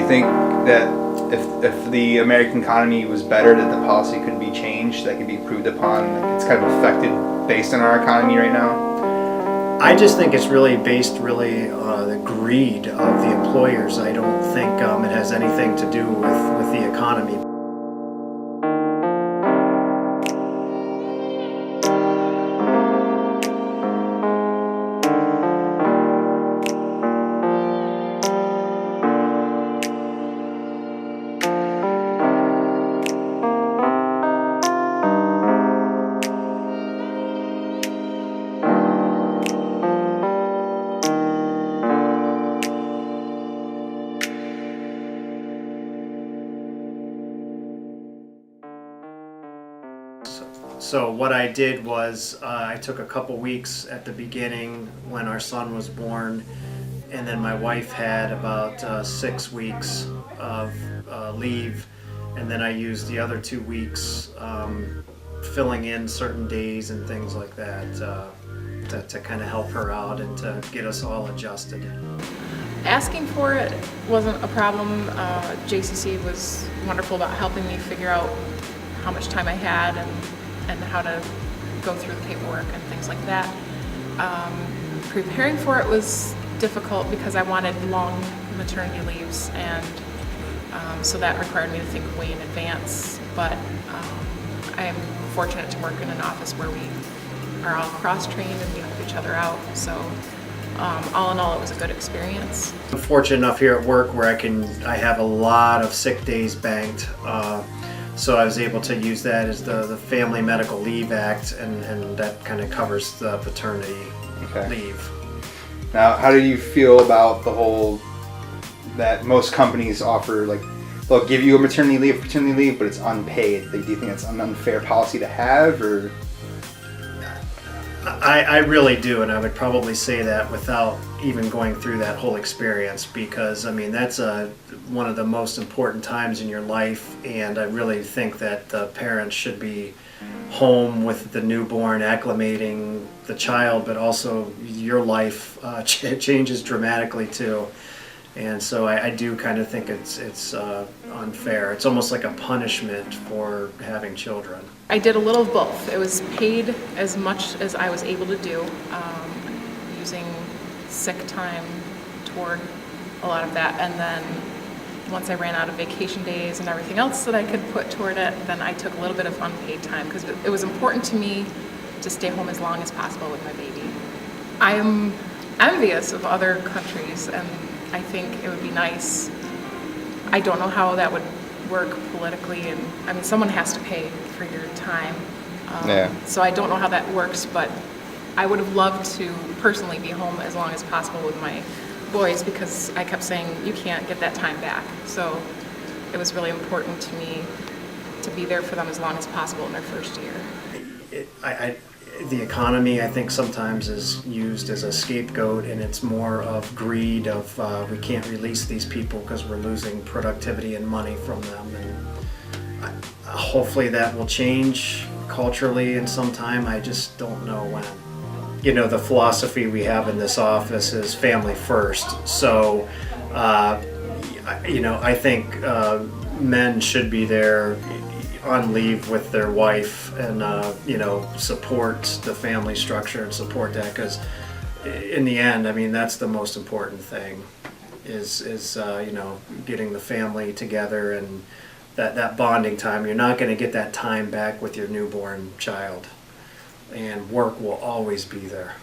you think that if the American economy was better, that the policy could be changed, that could be improved upon? Like it's kind of affected based on our economy right now? I just think it's really based the greed of the employers. I don't think it has anything to do with the economy. So what I did was I took a couple weeks at the beginning when our son was born, and then my wife had about 6 weeks of leave, and then I used the other 2 weeks filling in certain days and things like that to kind of help her out and to get us all adjusted. Asking for it wasn't a problem. JCC was wonderful about helping me figure out how much time I had and how to go through the paperwork and things like that. Preparing for it was difficult because I wanted long maternity leaves, and so that required me to think way in advance. But I am fortunate to work in an office where we are all cross-trained and we help each other out. So all in all, it was a good experience. I'm fortunate enough here at work where I have a lot of sick days banked. So I was able to use that as the Family Medical Leave Act, and that kind of covers the paternity leave. Now, how do you feel about the whole, that most companies offer, like, they'll give you a maternity leave, but it's unpaid? Like, do you think it's an unfair policy to have, or? I really do, and I would probably say that without even going through that whole experience, because I mean that's one of the most important times in your life, and I really think that the parents should be home with the newborn, acclimating the child, but also your life changes dramatically too. And so I do kind of think it's unfair. It's almost like a punishment for having children. I did a little of both. It was paid as much as I was able to do, using sick time toward a lot of that. And then once I ran out of vacation days and everything else that I could put toward it, then I took a little bit of unpaid time because it was important to me to stay home as long as possible with my baby. I'm envious of other countries, and I think it would be nice. I don't know how that would work politically, and I mean someone has to pay for your time. So I don't know how that works, but I would have loved to personally be home as long as possible with my boys, because I kept saying you can't get that time back. So it was really important to me to be there for them as long as possible in their first year. The economy, I think, sometimes is used as a scapegoat, and it's more of greed of we can't release these people because we're losing productivity and money from them. And hopefully that will change culturally in some time. I just don't know when. You know, the philosophy we have in this office is family first. So, I think men should be there on leave with their wife and support the family structure and support that, because in the end, I mean, that's the most important thing is getting the family together and that bonding time. You're not going to get that time back with your newborn child, and work will always be there.